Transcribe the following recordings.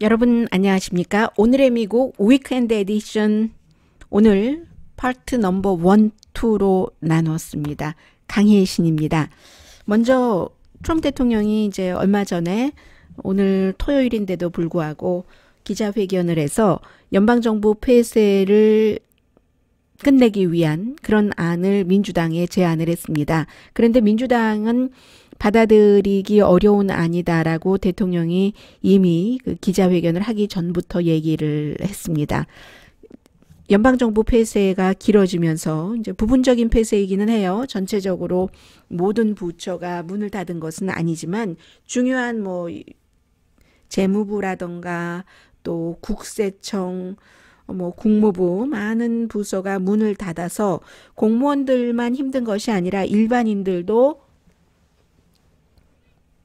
여러분 안녕하십니까? 오늘의 미국 위크엔드 에디션 오늘 파트 넘버 1, 2로 나눴습니다. 강희애 신입니다. 먼저 트럼프 대통령이 이제 얼마 전에 오늘 토요일인데도 불구하고 기자회견을 해서 연방정부 폐쇄를 끝내기 위한 그런 안을 민주당에 제안을 했습니다. 그런데 민주당은 받아들이기 어려운 안이다라고 대통령이 이미 그 기자회견을 하기 전부터 얘기를 했습니다. 연방정부 폐쇄가 길어지면서 이제 부분적인 폐쇄이기는 해요. 전체적으로 모든 부처가 문을 닫은 것은 아니지만 중요한 뭐 재무부라던가 또 국세청 국무부 많은 부서가 문을 닫아서 공무원들만 힘든 것이 아니라 일반인들도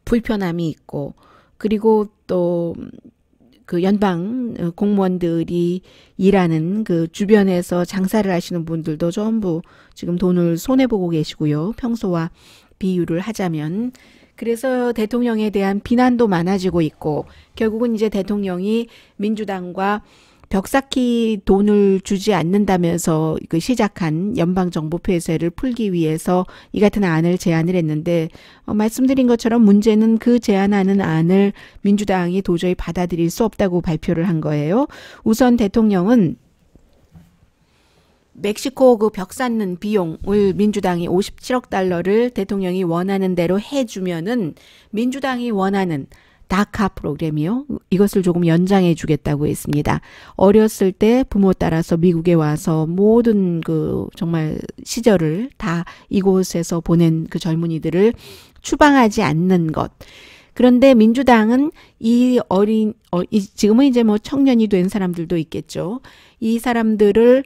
불편함이 있고 그리고 또 그 연방 공무원들이 일하는 그 주변에서 장사를 하시는 분들도 전부 지금 돈을 손해보고 계시고요. 평소와 비유를 하자면. 그래서 대통령에 대한 비난도 많아지고 있고 결국은 이제 대통령이 민주당과 벽쌓기 돈을 주지 않는다면서 그 시작한 연방정부 폐쇄를 풀기 위해서 이 같은 안을 제안을 했는데 말씀드린 것처럼 문제는 그 제안하는 안을 민주당이 도저히 받아들일 수 없다고 발표를 한 거예요. 우선 대통령은 멕시코 그 벽 쌓는 비용을 민주당이 57억 달러를 대통령이 원하는 대로 해주면은 민주당이 원하는 다카 프로그램이요. 이것을 조금 연장해 주겠다고 했습니다. 어렸을 때 부모 따라서 미국에 와서 모든 그 정말 시절을 다 이곳에서 보낸 그 젊은이들을 추방하지 않는 것. 그런데 민주당은 지금은 이제 뭐 청년이 된 사람들도 있겠죠. 이 사람들을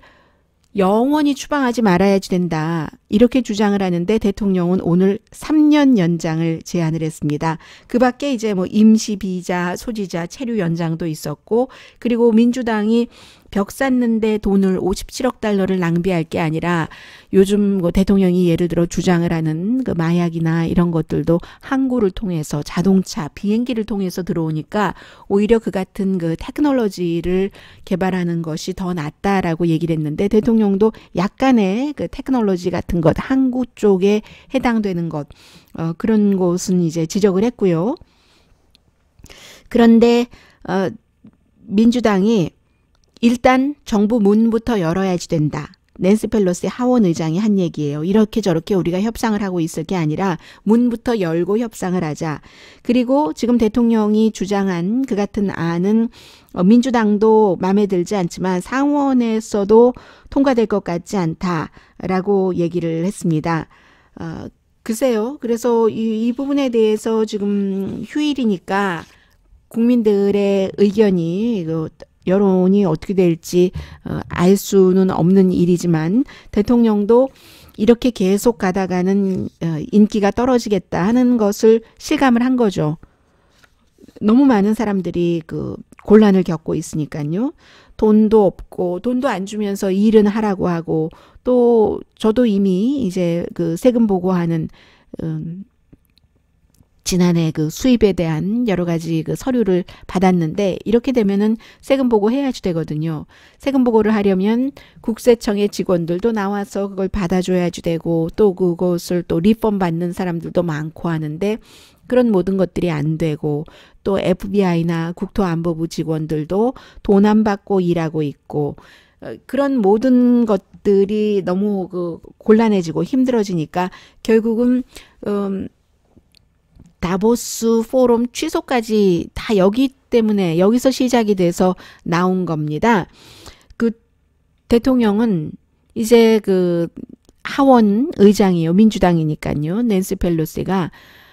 영원히 추방하지 말아야지 된다. 이렇게 주장을 하는데 대통령은 오늘 3년 연장을 제안을 했습니다. 그 밖에 이제 뭐 임시 비자, 소지자, 체류 연장도 있었고 그리고 민주당이 벽 쌓는데 돈을 57억 달러를 낭비할 게 아니라 요즘 뭐 대통령이 예를 들어 주장을 하는 그 마약이나 이런 것들도 항구를 통해서 자동차, 비행기를 통해서 들어오니까 오히려 그 같은 그 테크놀로지를 개발하는 것이 더 낫다라고 얘기를 했는데 대통령도 약간의 그 테크놀로지 같은 것, 항구 쪽에 해당되는 것, 그런 곳은 이제 지적을 했고요. 그런데 민주당이 일단 정부 문부터 열어야지 된다. 낸시 펠로시 하원 의장이 한 얘기예요. 이렇게 저렇게 우리가 협상을 하고 있을 게 아니라 문부터 열고 협상을 하자. 그리고 지금 대통령이 주장한 그 같은 안은 민주당도 마음에 들지 않지만 상원에서도 통과될 것 같지 않다라고 얘기를 했습니다. 글쎄요. 그래서 이 부분에 대해서 지금 휴일이니까 국민들의 의견이 여론이 어떻게 될지 알 수는 없는 일이지만 대통령도 이렇게 계속 가다가는 인기가 떨어지겠다 하는 것을 실감을 한 거죠. 너무 많은 사람들이 그 곤란을 겪고 있으니까요. 돈도 없고 돈도 안 주면서 일은 하라고 하고 또 저도 이미 이제 그 세금 보고하는 지난해 그 수입에 대한 여러 가지 그 서류를 받았는데 이렇게 되면은 세금 보고해야지 되거든요. 세금 보고를 하려면 국세청의 직원들도 나와서 그걸 받아줘야지 되고 또 그것을 또 리펀 받는 사람들도 많고 하는데 그런 모든 것들이 안 되고 또 FBI나 국토안보부 직원들도 돈 안 받고 일하고 있고 그런 모든 것들이 너무 그 곤란해지고 힘들어지니까 결국은 다보스 포럼 취소까지 다 여기 때문에 여기서 시작이 돼서 나온 겁니다. 그 대통령은 이제 그 하원 의장이에요. 민주당이니까요. 낸시 펠로시가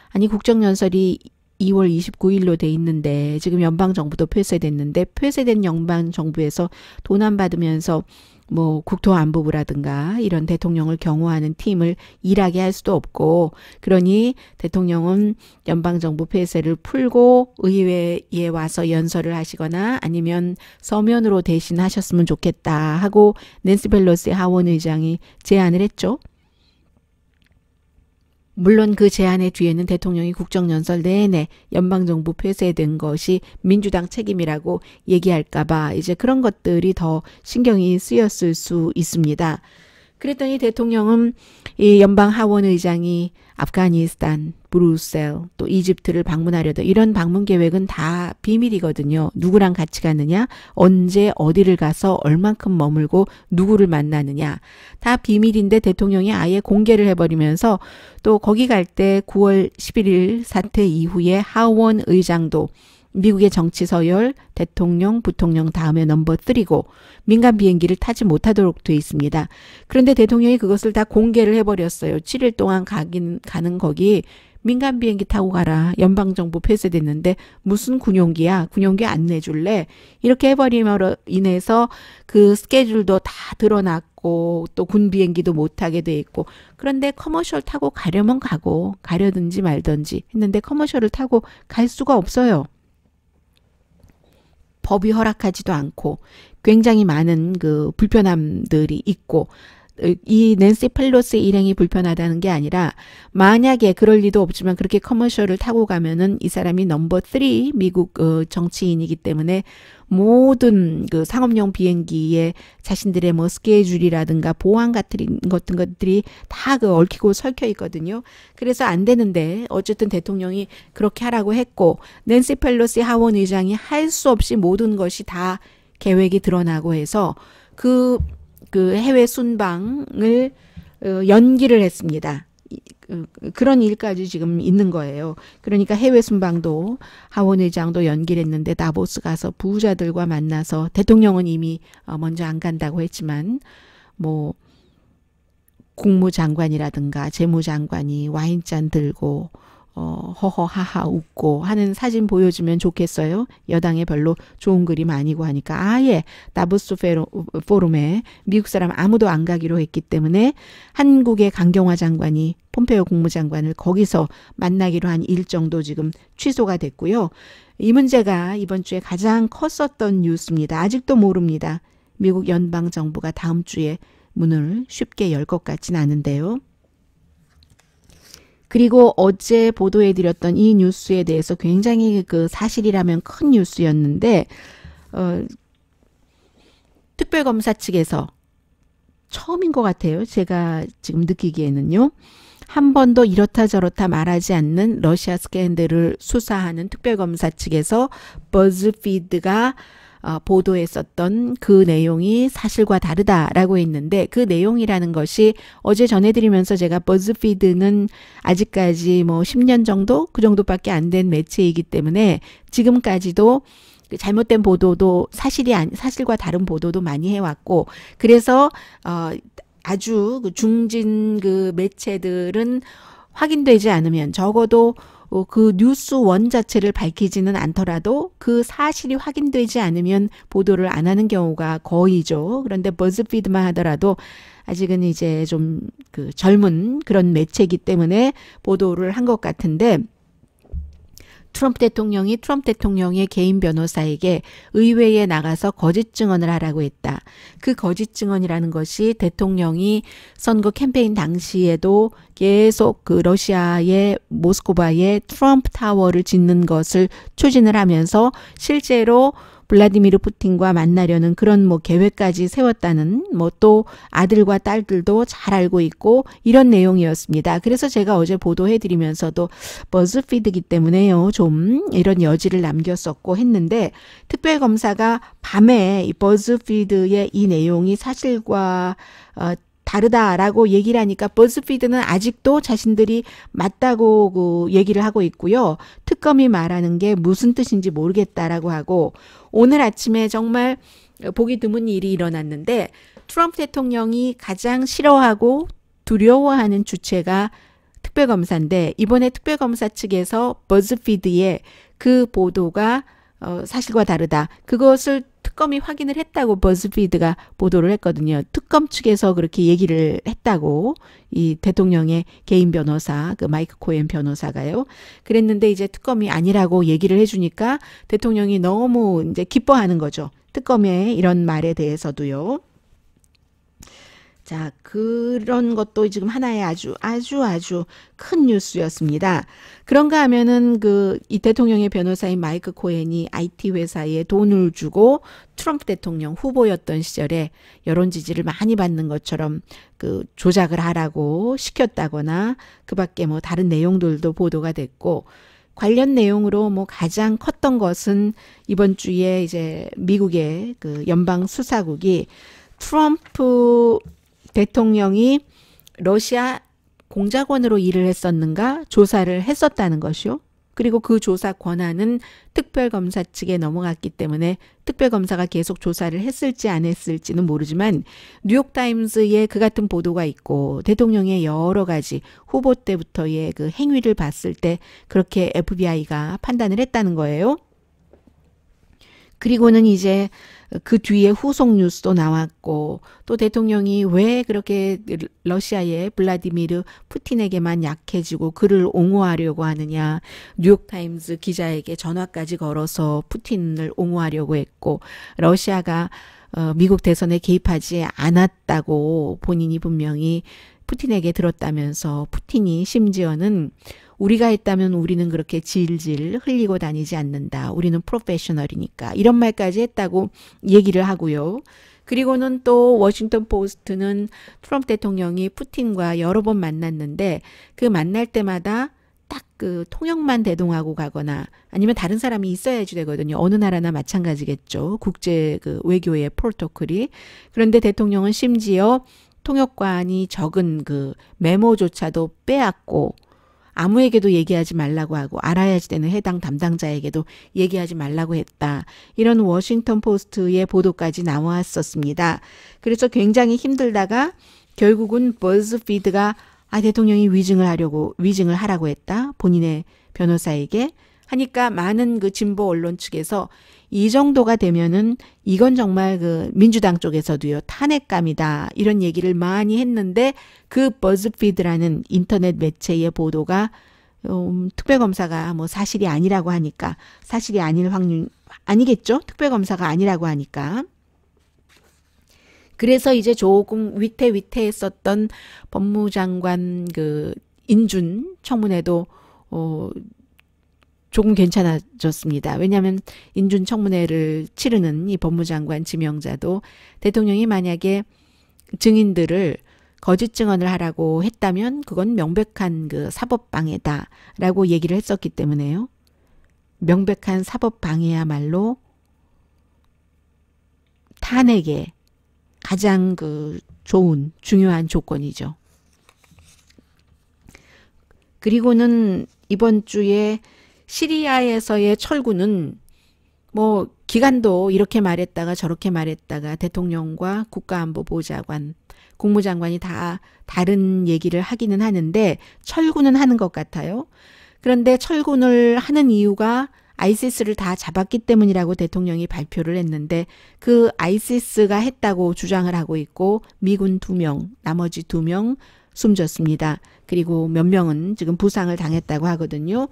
아니 국정연설이 2월 29일로 돼 있는데 지금 연방정부도 폐쇄됐는데 폐쇄된 연방정부에서 돈 안 받으면서 뭐 국토안보부라든가 이런 대통령을 경호하는 팀을 일하게 할 수도 없고 그러니 대통령은 연방정부 폐쇄를 풀고 의회에 와서 연설을 하시거나 아니면 서면으로 대신하셨으면 좋겠다 하고 낸시 펠로시 하원 의장이 제안을 했죠. 물론 그 제안의 뒤에는 대통령이 국정연설 내내 연방정부 폐쇄된 것이 민주당 책임이라고 얘기할까봐 이제 그런 것들이 더 신경이 쓰였을 수 있습니다. 그랬더니 대통령은 이 연방 하원 의장이 아프가니스탄, 브루셀, 또 이집트를 방문하려다 이런 방문 계획은 다 비밀이거든요. 누구랑 같이 가느냐, 언제 어디를 가서 얼만큼 머물고 누구를 만나느냐 다 비밀인데 대통령이 아예 공개를 해버리면서 또 거기 갈 때 9월 11일 사태 이후에 하원 의장도 미국의 정치 서열, 대통령, 부통령 다음에 넘버 3고 민간 비행기를 타지 못하도록 돼 있습니다. 그런데 대통령이 그것을 다 공개를 해버렸어요. 7일 동안 가는 거기 민간 비행기 타고 가라. 연방정부 폐쇄됐는데 무슨 군용기야. 군용기 안 내줄래. 이렇게 해버림으로 인해서 그 스케줄도 다 드러났고 또 군 비행기도 못 타게 돼 있고 그런데 커머셜 타고 가려면 가고 가려든지 말든지 했는데 커머셜을 타고 갈 수가 없어요. 법이 허락하지도 않고 굉장히 많은 그 불편함들이 있고 이 낸시 펠로시 일행이 불편하다는 게 아니라 만약에 그럴 리도 없지만 그렇게 커머셜을 타고 가면은 이 사람이 넘버 3 미국 정치인이기 때문에 모든 그 상업용 비행기에 자신들의 뭐 스케줄이라든가 보안 같은 것들이 다 그 얽히고 설켜 있거든요. 그래서 안 되는데 어쨌든 대통령이 그렇게 하라고 했고 낸시 펠로시 하원 의장이 할 수 없이 모든 것이 다 계획이 드러나고 해서 그 해외 순방을 연기를 했습니다. 그런 일까지 지금 있는 거예요. 그러니까 해외 순방도 하원 의장도 연기를 했는데 다보스 가서 부자들과 만나서 대통령은 이미 먼저 안 간다고 했지만 뭐 국무장관이라든가 재무장관이 와인잔 들고 허허하하 웃고 하는 사진 보여주면 좋겠어요. 여당에 별로 좋은 그림 아니고 하니까 아예 다보스 포럼에 미국 사람 아무도 안 가기로 했기 때문에 한국의 강경화 장관이 폼페이오 국무장관을 거기서 만나기로 한 일정도 지금 취소가 됐고요. 이 문제가 이번 주에 가장 컸었던 뉴스입니다. 아직도 모릅니다. 미국 연방정부가 다음 주에 문을 쉽게 열 것 같진 않은데요. 그리고 어제 보도해드렸던 이 뉴스에 대해서 굉장히 그 사실이라면 큰 뉴스였는데 특별검사 측에서 처음인 것 같아요. 제가 지금 느끼기에는요. 한 번도 이렇다 저렇다 말하지 않는 러시아 스캔들을 수사하는 특별검사 측에서 버즈피드가 보도했었던 그 내용이 사실과 다르다라고 했는데 그 내용이라는 것이 어제 전해드리면서 제가 버즈피드는 아직까지 뭐 10년 정도 그 정도밖에 안 된 매체이기 때문에 지금까지도 잘못된 보도도 사실과 다른 보도도 많이 해왔고 그래서 아주 그 중진 그 매체들은 확인되지 않으면 적어도 그 뉴스 원 자체를 밝히지는 않더라도 그 사실이 확인되지 않으면 보도를 안 하는 경우가 거의죠. 그런데 버즈피드만 하더라도 아직은 이제 좀 그 젊은 그런 매체이기 때문에 보도를 한 것 같은데 트럼프 대통령의 개인 변호사에게 의회에 나가서 거짓 증언을 하라고 했다. 그 거짓 증언이라는 것이 대통령이 선거 캠페인 당시에도 계속 그 러시아의 모스크바에 트럼프 타워를 짓는 것을 추진을 하면서 실제로 블라디미르 푸틴과 만나려는 그런 뭐 계획까지 세웠다는 뭐 또 아들과 딸들도 잘 알고 있고 이런 내용이었습니다. 그래서 제가 어제 보도해드리면서도 버즈피드이기 때문에요. 좀 이런 여지를 남겼었고 했는데 특별검사가 밤에 이 버즈피드의 이 내용이 사실과 다르다라고 얘기를 하니까 버즈피드는 아직도 자신들이 맞다고 그 얘기를 하고 있고요. 특검이 말하는 게 무슨 뜻인지 모르겠다라고 하고 오늘 아침에 정말 보기 드문 일이 일어났는데 트럼프 대통령이 가장 싫어하고 두려워하는 주체가 특별검사인데 이번에 특별검사 측에서 버즈피드의 그 보도가 사실과 다르다. 그것을 특검이 확인을 했다고 버즈피드가 보도를 했거든요. 특검 측에서 그렇게 얘기를 했다고 이 대통령의 개인 변호사 그 마이크 코엔 변호사가요. 그랬는데 이제 특검이 아니라고 얘기를 해주니까 대통령이 너무 이제 기뻐하는 거죠. 특검의 이런 말에 대해서도요. 자, 그런 것도 지금 하나의 아주 큰 뉴스였습니다. 그런가 하면은 이 대통령의 변호사인 마이크 코헨이 IT 회사에 돈을 주고 트럼프 대통령 후보였던 시절에 여론 지지를 많이 받는 것처럼 조작을 하라고 시켰다거나 그 밖에 뭐 다른 내용들도 보도가 됐고, 관련 내용으로 뭐 가장 컸던 것은 이번 주에 이제 미국의 연방 수사국이 트럼프 대통령이 러시아 공작원으로 일을 했었는가 조사를 했었다는 것이요. 그리고 그 조사 권한은 특별검사 측에 넘어갔기 때문에 특별검사가 계속 조사를 했을지 안 했을지는 모르지만 뉴욕타임스에 그 같은 보도가 있고 대통령의 여러 가지 후보 때부터의 그 행위를 봤을 때 그렇게 FBI가 판단을 했다는 거예요. 그리고는 이제 그 뒤에 후속 뉴스도 나왔고, 또 대통령이 왜 그렇게 러시아의 블라디미르 푸틴에게만 약해지고 그를 옹호하려고 하느냐, 뉴욕타임스 기자에게 전화까지 걸어서 푸틴을 옹호하려고 했고, 러시아가 미국 대선에 개입하지 않았다고 본인이 분명히 푸틴에게 들었다면서, 푸틴이 심지어는 우리가 했다면 우리는 그렇게 질질 흘리고 다니지 않는다. 우리는 프로페셔널이니까. 이런 말까지 했다고 얘기를 하고요. 그리고는 또 워싱턴 포스트는 트럼프 대통령이 푸틴과 여러 번 만났는데 그 만날 때마다 딱 통역만 대동하고 가거나 아니면 다른 사람이 있어야지 되거든요. 어느 나라나 마찬가지겠죠. 국제 외교의 프로토콜이. 그런데 대통령은 심지어 통역관이 적은 메모조차도 빼앗고 아무에게도 얘기하지 말라고 하고 알아야지 되는 해당 담당자에게도 얘기하지 말라고 했다. 이런 워싱턴 포스트의 보도까지 나왔었습니다. 그래서 굉장히 힘들다가 결국은 버즈피드가 대통령이 위증을 하라고 했다. 본인의 변호사에게 하니까 많은 진보 언론 측에서 이 정도가 되면은 이건 정말 민주당 쪽에서도요 탄핵감이다 이런 얘기를 많이 했는데 그 버즈피드라는 인터넷 매체의 보도가 특별검사가 뭐 사실이 아니라고 하니까 사실이 아닐 확률 아니겠죠? 특별검사가 아니라고 하니까. 그래서 이제 조금 위태위태했었던 법무장관 인준 청문회도 조금 괜찮아졌습니다. 왜냐하면 인준 청문회를 치르는 이 법무장관 지명자도 대통령이 만약에 증인들을 거짓 증언을 하라고 했다면 그건 명백한 사법방해다라고 얘기를 했었기 때문에요. 명백한 사법방해야말로 탄핵의 가장 좋은 중요한 조건이죠. 그리고는 이번 주에 시리아에서의 철군은 뭐 기간도 이렇게 말했다가 저렇게 말했다가 대통령과 국가안보보좌관, 국무장관이 다 다른 얘기를 하기는 하는데 철군은 하는 것 같아요. 그런데 철군을 하는 이유가 아이시스를 다 잡았기 때문이라고 대통령이 발표를 했는데 그 아이시스가 했다고 주장을 하고 있고 미군 2명, 나머지 2명 숨졌습니다. 그리고 몇 명은 지금 부상을 당했다고 하거든요.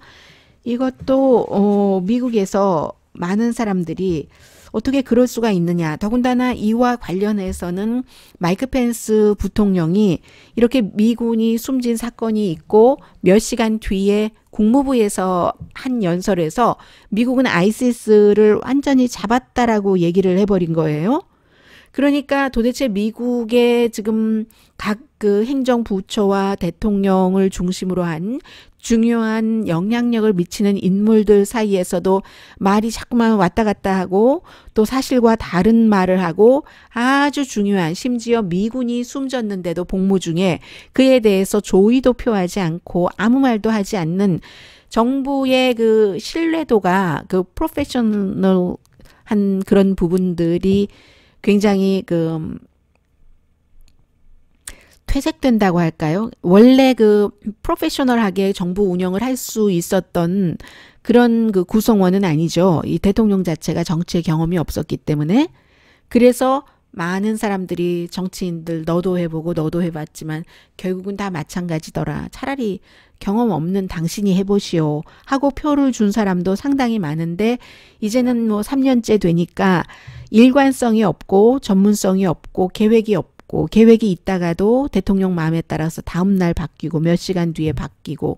이것도 미국에서 많은 사람들이 어떻게 그럴 수가 있느냐. 더군다나 이와 관련해서는 마이크 펜스 부통령이 이렇게 미군이 숨진 사건이 있고 몇 시간 뒤에 국무부에서 한 연설에서 미국은 아이시스를 완전히 잡았다라고 얘기를 해버린 거예요. 그러니까 도대체 미국의 지금 각 행정부처와 대통령을 중심으로 한 중요한 영향력을 미치는 인물들 사이에서도 말이 자꾸만 왔다 갔다 하고 또 사실과 다른 말을 하고 아주 중요한 심지어 미군이 숨졌는데도 복무 중에 그에 대해서 조의도 표하지 않고 아무 말도 하지 않는 정부의 신뢰도가 프로페셔널한 그런 부분들이 굉장히 퇴색된다고 할까요? 원래 프로페셔널하게 정부 운영을 할 수 있었던 그런 구성원은 아니죠. 이 대통령 자체가 정치의 경험이 없었기 때문에. 그래서 많은 사람들이 정치인들 너도 해보고 너도 해봤지만 결국은 다 마찬가지더라. 차라리 경험 없는 당신이 해보시오 하고 표를 준 사람도 상당히 많은데 이제는 뭐 3년째 되니까 일관성이 없고 전문성이 없고 계획이 없고 받고 계획이 있다가도 대통령 마음에 따라서 다음날 바뀌고 몇 시간 뒤에 바뀌고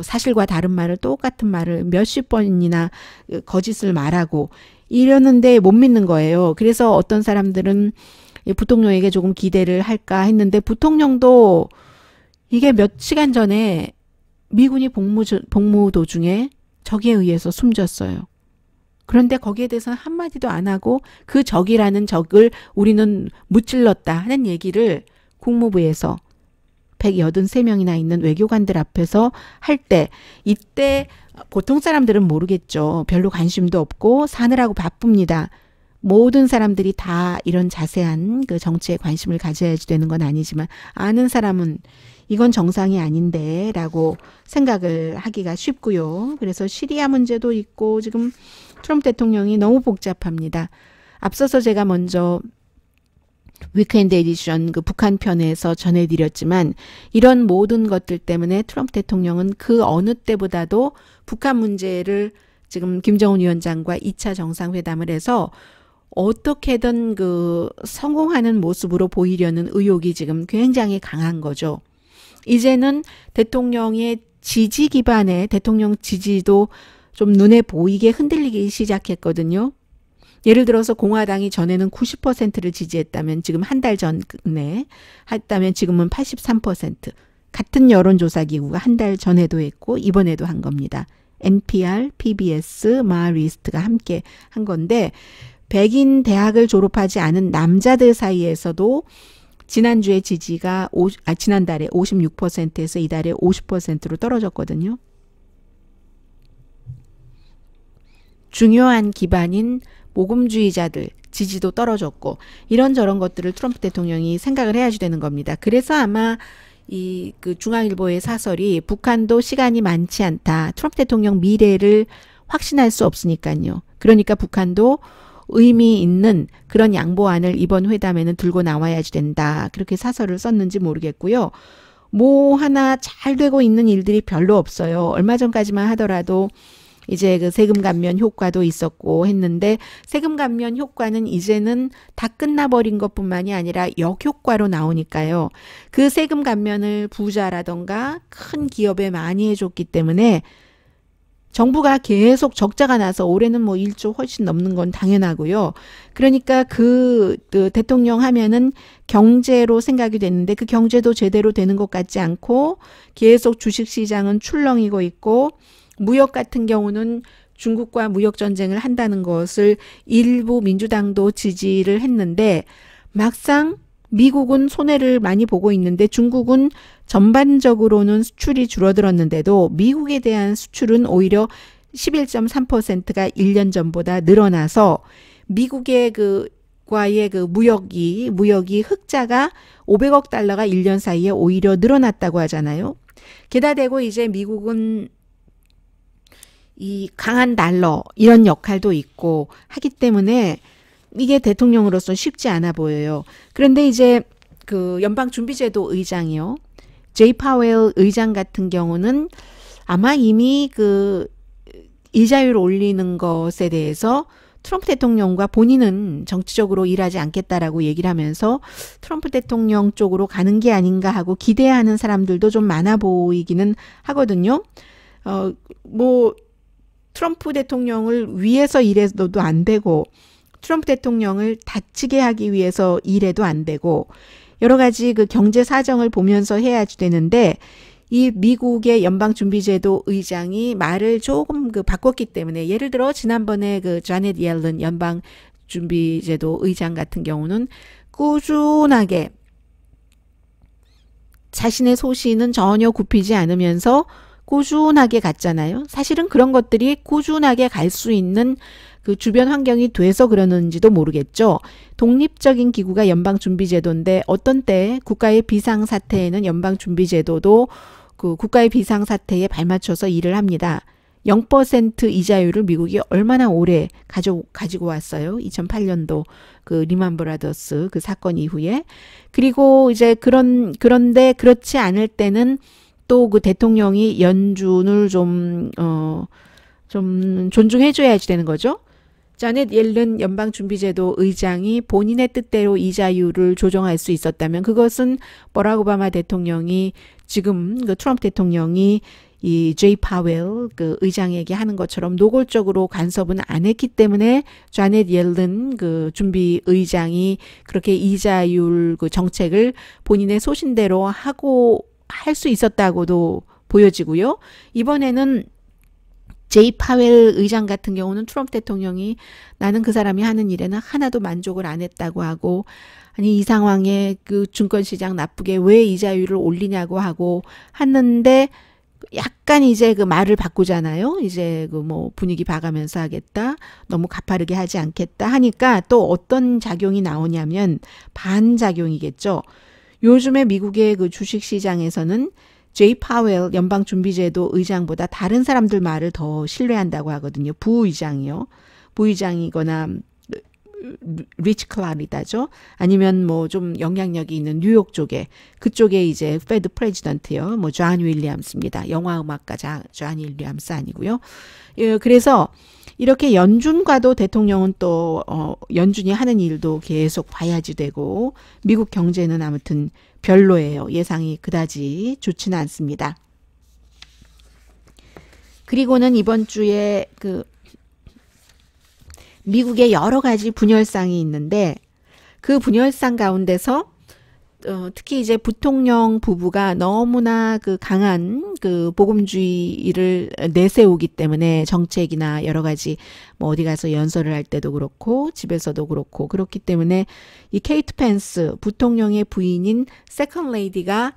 사실과 다른 말을 똑같은 말을 몇십 번이나 거짓을 말하고 이러는데 못 믿는 거예요. 그래서 어떤 사람들은 부통령에게 조금 기대를 할까 했는데 부통령도 이게 몇 시간 전에 미군이 복무 도중에 적에 의해서 숨졌어요. 그런데 거기에 대해서는 한마디도 안 하고 그 적이라는 적을 우리는 무찔렀다 하는 얘기를 국무부에서 183명이나 있는 외교관들 앞에서 할 때 이때 보통 사람들은 모르겠죠. 별로 관심도 없고 사느라고 바쁩니다. 모든 사람들이 다 이런 자세한 그 정치에 관심을 가져야지 되는 건 아니지만 아는 사람은 이건 정상이 아닌데 라고 생각을 하기가 쉽고요. 그래서 시리아 문제도 있고 지금 트럼프 대통령이 너무 복잡합니다. 앞서서 제가 먼저 위크엔드 에디션 그 북한 편에서 전해드렸지만 이런 모든 것들 때문에 트럼프 대통령은 그 어느 때보다도 북한 문제를 지금 김정은 위원장과 2차 정상회담을 해서 어떻게든 그 성공하는 모습으로 보이려는 의욕이 지금 굉장히 강한 거죠. 이제는 대통령의 지지 기반의 대통령 지지도 좀 눈에 보이게 흔들리기 시작했거든요. 예를 들어서 공화당이 전에는 90%를 지지했다면 지금 한 달 전에 했다면 지금은 83%. 같은 여론조사 기구가 한 달 전에도 했고 이번에도 한 겁니다. NPR, PBS, 마리스트가 함께 한 건데 백인 대학을 졸업하지 않은 남자들 사이에서도 지난주에 지지가 지난달에 56%에서 이달에 50%로 떨어졌거든요. 중요한 기반인 모금주의자들 지지도 떨어졌고 이런저런 것들을 트럼프 대통령이 생각을 해야지 되는 겁니다. 그래서 아마 이 그 중앙일보의 사설이 북한도 시간이 많지 않다. 트럼프 대통령 미래를 확신할 수 없으니까요. 그러니까 북한도 의미 있는 그런 양보안을 이번 회담에는 들고 나와야지 된다. 그렇게 사설을 썼는지 모르겠고요. 뭐 하나 잘 되고 있는 일들이 별로 없어요. 얼마 전까지만 하더라도 이제 그 세금 감면 효과도 있었고 했는데 세금 감면 효과는 이제는 다 끝나버린 것뿐만이 아니라 역효과로 나오니까요. 그 세금 감면을 부자라던가 큰 기업에 많이 해줬기 때문에 정부가 계속 적자가 나서 올해는 뭐 1조 훨씬 넘는 건 당연하고요. 그러니까 그 대통령 하면은 경제로 생각이 됐는데 그 경제도 제대로 되는 것 같지 않고 계속 주식시장은 출렁이고 있고 무역 같은 경우는 중국과 무역 전쟁을 한다는 것을 일부 민주당도 지지를 했는데 막상 미국은 손해를 많이 보고 있는데 중국은 전반적으로는 수출이 줄어들었는데도 미국에 대한 수출은 오히려 11.3%가 1년 전보다 늘어나서 미국의 과의 그 무역이 흑자가 500억 달러가 1년 사이에 오히려 늘어났다고 하잖아요. 게다 대고 이제 미국은 이 강한 달러 이런 역할도 있고 하기 때문에 이게 대통령으로서 쉽지 않아 보여요. 그런데 이제 그 연방준비제도 의장이요. 제이 파웰 의장 같은 경우는 아마 이미 그 이자율 올리는 것에 대해서 트럼프 대통령과 본인은 정치적으로 일하지 않겠다라고 얘기를 하면서 트럼프 대통령 쪽으로 가는 게 아닌가 하고 기대하는 사람들도 좀 많아 보이기는 하거든요. 트럼프 대통령을 위해서 일해도 안 되고 트럼프 대통령을 다치게 하기 위해서 일해도 안 되고 여러 가지 그 경제 사정을 보면서 해야지 되는데 이 미국의 연방준비제도 의장이 말을 조금 바꿨기 때문에 예를 들어 지난번에 그 자넷 옐런 연방준비제도 의장 같은 경우는 꾸준하게 자신의 소신은 전혀 굽히지 않으면서 꾸준하게 갔잖아요. 사실은 그런 것들이 꾸준하게 갈 수 있는 그 주변 환경이 돼서 그러는지도 모르겠죠. 독립적인 기구가 연방준비제도인데 어떤 때 국가의 비상사태에는 연방준비제도도 그 국가의 비상사태에 발맞춰서 일을 합니다. 0% 이자율을 미국이 얼마나 오래 가지고 왔어요. 2008년도 그 리만 브라더스 그 사건 이후에. 그리고 이제 그런데 그렇지 않을 때는 또 그 대통령이 연준을 좀 존중해줘야지 되는 거죠. 자넷 옐런 연방준비제도 의장이 본인의 뜻대로 이자율을 조정할 수 있었다면 그것은 버락 오바마 대통령이 지금 그 트럼프 대통령이 이 제이 파웰 그 의장에게 하는 것처럼 노골적으로 간섭은 안 했기 때문에 자넷 옐런 그 준비 의장이 그렇게 이자율 그 정책을 본인의 소신대로 하고 할 수 있었다고도 보여지고요. 이번에는 제이 파웰 의장 같은 경우는 트럼프 대통령이 나는 그 사람이 하는 일에는 하나도 만족을 안 했다고 하고 아니 이 상황에 그 증권시장 나쁘게 왜 이자율을 올리냐고 하고 하는데 약간 이제 그 말을 바꾸잖아요. 이제 그 뭐 분위기 봐가면서 하겠다. 너무 가파르게 하지 않겠다 하니까 또 어떤 작용이 나오냐면 반작용이겠죠. 요즘에 미국의 그 주식시장에서는 제이 파웰 연방준비제도 의장보다 다른 사람들 말을 더 신뢰한다고 하거든요. 부의장이요. 부의장이거나 리치 클라리다죠. 아니면 뭐 좀 영향력이 있는 뉴욕 쪽에 그쪽에 이제 페드 프레지던트요. 뭐 존 윌리엄스입니다. 영화 음악가 존 윌리엄스 아니고요. 예, 그래서 이렇게 연준과도 대통령은 또 연준이 하는 일도 계속 봐야지 되고 미국 경제는 아무튼 별로예요. 예상이 그다지 좋지는 않습니다. 그리고는 이번 주에 그 미국의 여러 가지 분열상이 있는데 그 분열상 가운데서 특히 이제 부통령 부부가 너무나 그 강한 그 복음주의를 내세우기 때문에 정책이나 여러 가지 뭐 어디 가서 연설을 할 때도 그렇고 집에서도 그렇고 그렇기 때문에 이 케이트 펜스 부통령의 부인인 세컨 레이디가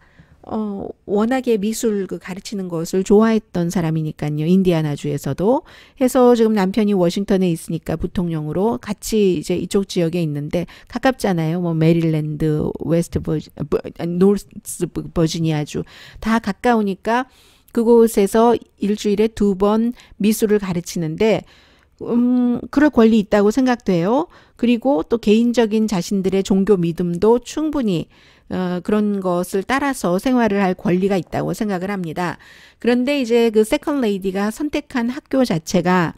워낙에 미술 그 가르치는 것을 좋아했던 사람이니까요. 인디아나주에서도 해서 지금 남편이 워싱턴에 있으니까 부통령으로 같이 이제 이쪽 지역에 있는데 가깝잖아요. 뭐 메릴랜드, 노스 버지니아주 다 가까우니까 그곳에서 일주일에 2번 미술을 가르치는데 그럴 권리 있다고 생각돼요. 그리고 또 개인적인 자신들의 종교 믿음도 충분히 그런 것을 따라서 생활을 할 권리가 있다고 생각을 합니다. 그런데 이제 그 세컨 레이디가 선택한 학교 자체가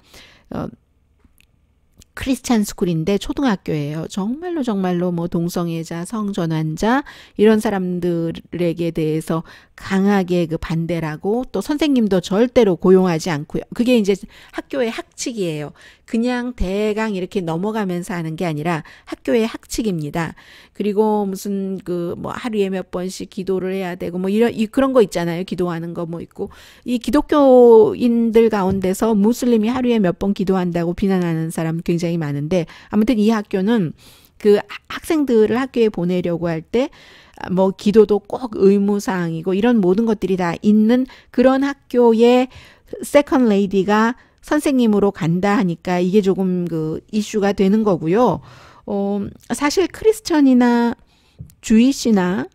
크리스찬 스쿨인데 초등학교예요. 정말로 뭐 동성애자, 성전환자 이런 사람들에게 대해서 강하게 그 반대라고 또 선생님도 절대로 고용하지 않고요. 그게 이제 학교의 학칙이에요. 그냥 대강 이렇게 넘어가면서 하는 게 아니라 학교의 학칙입니다. 그리고 무슨 그 뭐 하루에 몇 번씩 기도를 해야 되고 뭐 그런 거 있잖아요. 기도하는 거 뭐 있고 이 기독교인들 가운데서 무슬림이 하루에 몇 번 기도한다고 비난하는 사람 굉장히 많은데 아무튼 이 학교는 그 학생들을 학교에 보내려고 할 때 뭐 기도도 꼭 의무사항이고 이런 모든 것들이 다 있는 그런 학교에 세컨 레이디가 선생님으로 간다 하니까 이게 조금 그 이슈가 되는 거고요. 사실 크리스천이나 주이시나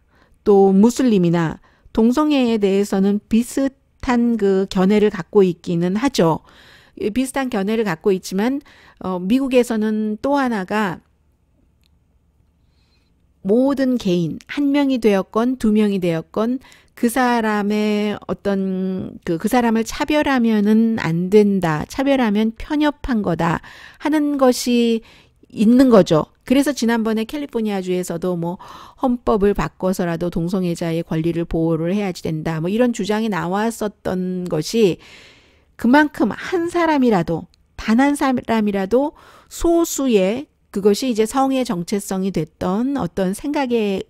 또 무슬림이나 동성애에 대해서는 비슷한 그 견해를 갖고 있기는 하죠. 비슷한 견해를 갖고 있지만 미국에서는 또 하나가 모든 개인 한 명이 되었건 두 명이 되었건 그 사람의 어떤 그 사람을 차별하면은 안 된다. 차별하면 편협한 거다 하는 것이 있는 거죠. 그래서 지난번에 캘리포니아주에서도 뭐 헌법을 바꿔서라도 동성애자의 권리를 보호를 해야지 된다. 뭐 이런 주장이 나왔었던 것이 그만큼 한 사람이라도 단 한 사람이라도 소수의 그것이 이제 성의 정체성이 됐던 어떤 생각에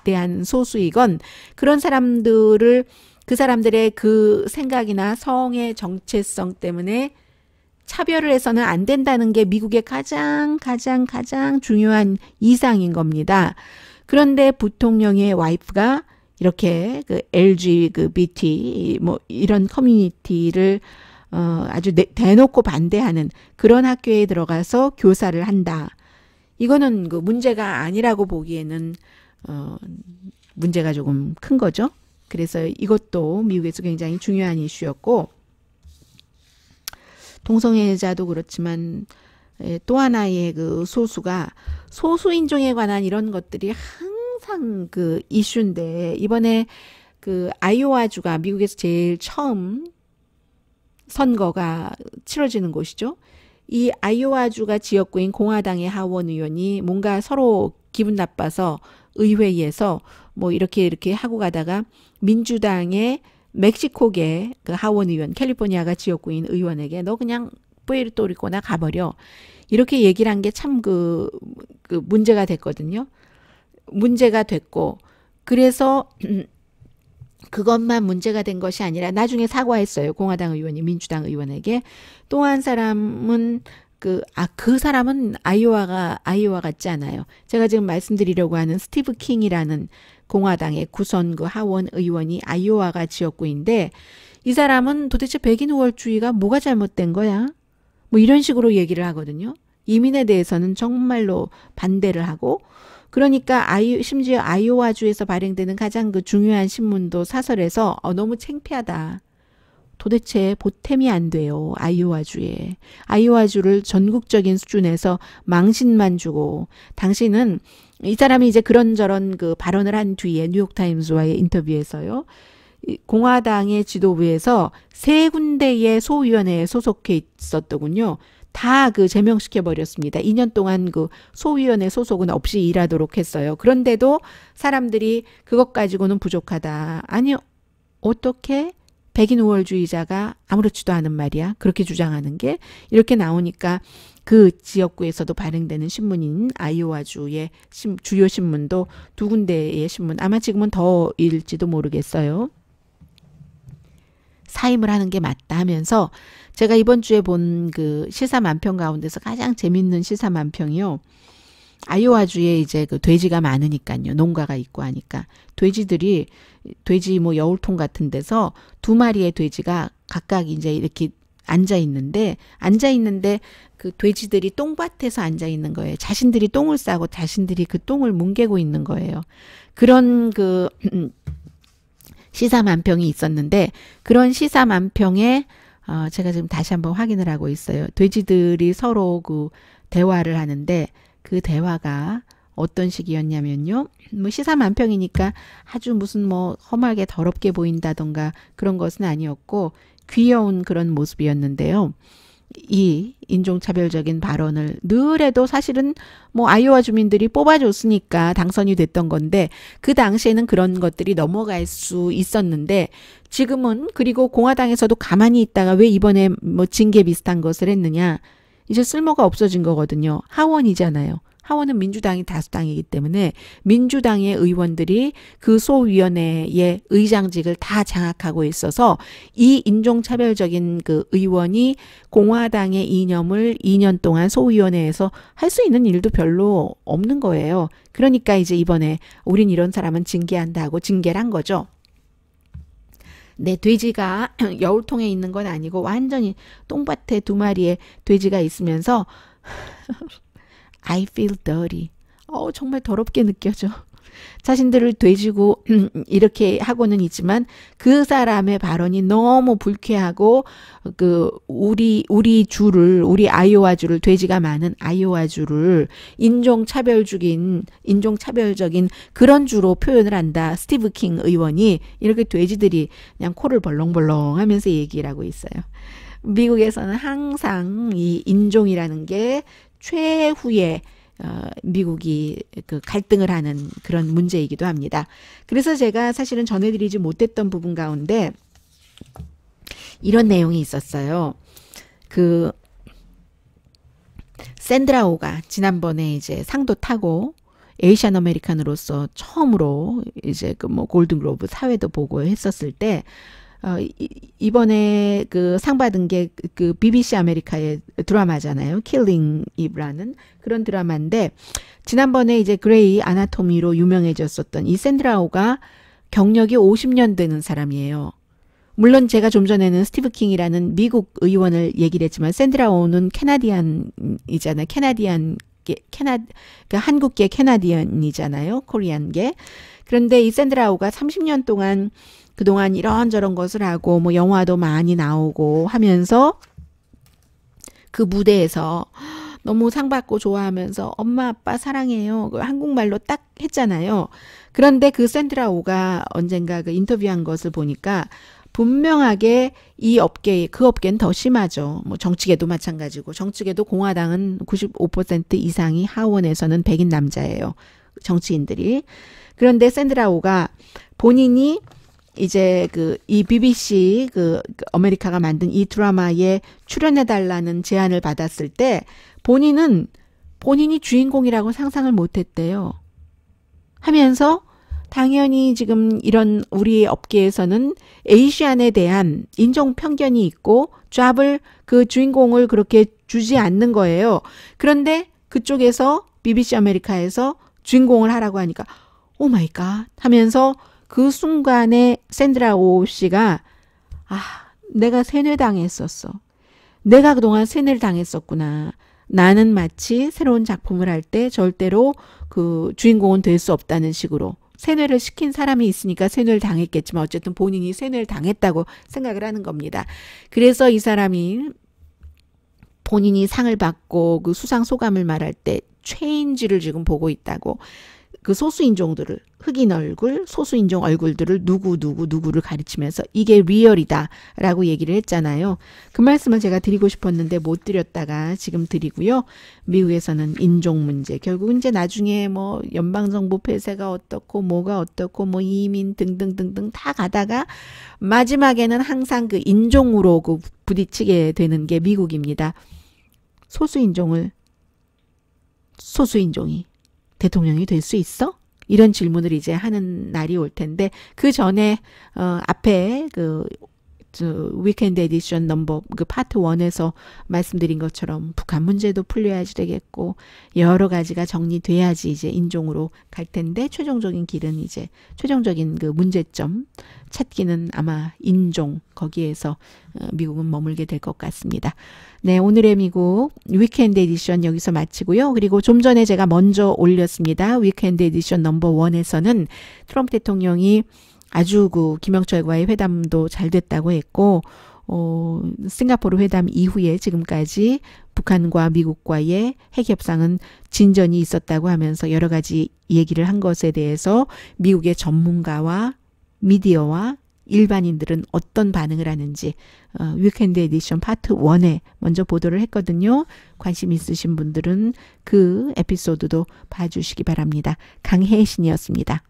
대한 소수이건 그런 사람들을 그 사람들의 그 생각이나 성의 정체성 때문에 차별을 해서는 안 된다는 게 미국의 가장 중요한 이상인 겁니다. 그런데 부통령의 와이프가 이렇게 그 LGBT 뭐 이런 커뮤니티를 아주 대놓고 반대하는 그런 학교에 들어가서 교사를 한다. 이거는 그 문제가 아니라고 보기에는 문제가 조금 큰 거죠. 그래서 이것도 미국에서 굉장히 중요한 이슈였고 동성애자도 그렇지만 또 하나의 그 소수가 소수인종에 관한 이런 것들이 항상 그 이슈인데 이번에 그 아이오와주가 미국에서 제일 처음 선거가 치러지는 곳이죠. 이 아이오와주가 지역구인 공화당의 하원 의원이 뭔가 서로 기분 나빠서 의회에서 뭐 이렇게 하고 가다가 민주당의 멕시코계 그 하원 의원, 캘리포니아가 지역구인 의원에게 너 그냥 푸에르토리코나 가버려. 이렇게 얘기를 한 게 참 그 문제가 됐거든요. 문제가 됐고, 그래서 그것만 문제가 된 것이 아니라 나중에 사과했어요. 공화당 의원이 민주당 의원에게. 또 한 사람은 그 사람은 아이오와 같지 않아요. 제가 지금 말씀드리려고 하는 스티브 킹이라는 공화당의 구선 그 하원 의원이 아이오와가 지역구인데, 이 사람은 도대체 백인 우월주의가 뭐가 잘못된 거야? 뭐 이런 식으로 얘기를 하거든요. 이민에 대해서는 정말로 반대를 하고, 그러니까 심지어 아이오와주에서 발행되는 가장 그 중요한 신문도 사설에서 너무 창피하다. 도대체 보탬이 안 돼요. 아이오와주에. 아이오와주를 전국적인 수준에서 망신만 주고, 당신은 이 사람이 이제 그런저런 그 발언을 한 뒤에 뉴욕타임스와의 인터뷰에서요. 공화당의 지도부에서 3군데의 소위원회에 소속해 있었더군요. 다 그 제명시켜 버렸습니다. 2년 동안 그 소위원회 소속은 없이 일하도록 했어요. 그런데도 사람들이 그것 가지고는 부족하다. 아니, 어떻게 백인 우월주의자가 아무렇지도 않은 말이야. 그렇게 주장하는 게 이렇게 나오니까 그 지역구에서도 발행되는 신문인 아이오와주의 주요 신문도 2군데의 신문, 아마 지금은 더일지도 모르겠어요. 사임을 하는 게 맞다 하면서, 제가 이번 주에 본 그 시사 만평 가운데서 가장 재밌는 시사 만평이요. 아이오와주에 이제 그 돼지가 많으니까요. 농가가 있고 하니까. 돼지 뭐 여울통 같은 데서 2마리의 돼지가 각각 이제 이렇게 앉아 있는데 그 돼지들이 똥밭에서 앉아 있는 거예요. 자신들이 똥을 싸고 자신들이 그 똥을 뭉개고 있는 거예요. 그런 그 시사만평이 있었는데, 그런 시사만평에 제가 지금 다시 한번 확인을 하고 있어요. 돼지들이 서로 그 대화를 하는데, 그 대화가 어떤 식이었냐면요. 뭐 시사만평이니까 아주 무슨 뭐 험하게 더럽게 보인다던가 그런 것은 아니었고, 귀여운 그런 모습이었는데요. 이 인종차별적인 발언을 늘 해도 사실은 뭐 아이오와 주민들이 뽑아줬으니까 당선이 됐던 건데, 그 당시에는 그런 것들이 넘어갈 수 있었는데, 지금은, 그리고 공화당에서도 가만히 있다가 왜 이번에 뭐 징계 비슷한 것을 했느냐, 이제 쓸모가 없어진 거거든요. 하원이잖아요. 하원은 민주당이 다수당이기 때문에 민주당의 의원들이 그 소위원회의 의장직을 다 장악하고 있어서 이 인종차별적인 그 의원이 공화당의 이념을 2년 동안 소위원회에서 할 수 있는 일도 별로 없는 거예요. 그러니까 이제 이번에 우린 이런 사람은 징계한다고 징계를 한 거죠. 네, 돼지가 여울통에 있는 건 아니고 완전히 똥밭에 2마리의 돼지가 있으면서 I feel dirty. 정말 더럽게 느껴져. 자신들을 돼지고 이렇게 하고는 있지만 그 사람의 발언이 너무 불쾌하고, 그 우리 아이오와주를, 돼지가 많은 아이오와주를 인종차별적인 그런 주로 표현을 한다. 스티브 킹 의원이 이렇게 돼지들이 그냥 코를 벌렁벌렁 하면서 얘기를 하고 있어요. 미국에서는 항상 이 인종이라는 게 최후의 미국이 그 갈등을 하는 그런 문제이기도 합니다. 그래서 제가 사실은 전해드리지 못했던 부분 가운데 이런 내용이 있었어요. 그 샌드라 오가 지난번에 이제 상도 타고 에이시안 아메리칸으로서 처음으로 이제 그 뭐 골든글로브 사회도 보고 했었을 때, 이번에 그 상 받은 게 그 BBC 아메리카의 드라마잖아요. 킬링 이브라는 그런 드라마인데, 지난번에 이제 그레이 아나토미로 유명해졌었던 이 샌드라오가 경력이 50년 되는 사람이에요. 물론 제가 좀 전에는 스티브 킹이라는 미국 의원을 얘기를 했지만, 샌드라오는 캐나디안이잖아요. 그러니까 한국계 캐나디언이잖아요. 코리안계. 그런데 이 샌드라오가 30년 동안 그동안 이런저런 것을 하고 뭐 영화도 많이 나오고 하면서 그 무대에서 너무 상 받고 좋아하면서 엄마 아빠 사랑해요, 한국말로 딱 했잖아요. 그런데 그 샌드라오가 언젠가 그 인터뷰한 것을 보니까 분명하게 이 업계, 그 업계는 더 심하죠. 뭐 정치계도 마찬가지고, 정치계도 공화당은 95% 이상이 하원에서는 백인 남자예요. 정치인들이. 그런데 샌드라오가 본인이 이제 이 BBC 아메리카가 만든 이 드라마에 출연해달라는 제안을 받았을 때 본인이 주인공이라고 상상을 못했대요. 하면서 당연히 지금 이런 우리 업계에서는 에이시안에 대한 인종 편견이 있고 그 주인공을 그렇게 주지 않는 거예요. 그런데 그쪽에서 BBC 아메리카에서 주인공을 하라고 하니까 오 마이 갓 하면서 그 순간에 샌드라 오 씨가 내가 세뇌당했었어. 내가 그동안 세뇌를 당했었구나. 나는 마치 새로운 작품을 할 때 절대로 그 주인공은 될 수 없다는 식으로 세뇌를 시킨 사람이 있으니까 세뇌를 당했겠지만 어쨌든 본인이 세뇌를 당했다고 생각을 하는 겁니다. 그래서 이 사람이 본인이 상을 받고 그 수상 소감을 말할 때 체인지를 지금 보고 있다고 그 소수인종들을 흑인 얼굴, 소수인종 얼굴들을 누구를 가르치면서 이게 리얼이다 라고 얘기를 했잖아요. 그 말씀을 제가 드리고 싶었는데 못 드렸다가 지금 드리고요. 미국에서는 인종 문제, 결국 이제 나중에 뭐 연방정부 폐쇄가 어떻고 뭐가 어떻고 뭐 이민 등등등등 다 가다가 마지막에는 항상 그 인종으로 부딪히게 되는 게 미국입니다. 소수인종이 대통령이 될 수 있어? 이런 질문을 이제 하는 날이 올 텐데 그 전에 앞에 위켄드 에디션 넘버 파트 1에서 말씀드린 것처럼 북한 문제도 풀려야지 되겠고 여러 가지가 정리돼야지 이제 인종으로 갈 텐데 최종적인 그 문제점 찾기는 아마 인종 거기에서 미국은 머물게 될 것 같습니다. 네, 오늘의 미국 위켄드 에디션 여기서 마치고요. 그리고 좀 전에 제가 먼저 올렸습니다. 위켄드 에디션 넘버 1에서는 트럼프 대통령이 아주 김영철과의 회담도 잘 됐다고 했고, 싱가포르 회담 이후에 지금까지 북한과 미국과의 핵협상은 진전이 있었다고 하면서 여러 가지 얘기를 한 것에 대해서 미국의 전문가와 미디어와 일반인들은 어떤 반응을 하는지 위켄드 에디션 파트 1에 먼저 보도를 했거든요. 관심 있으신 분들은 그 에피소드도 봐주시기 바랍니다. 강혜신이었습니다.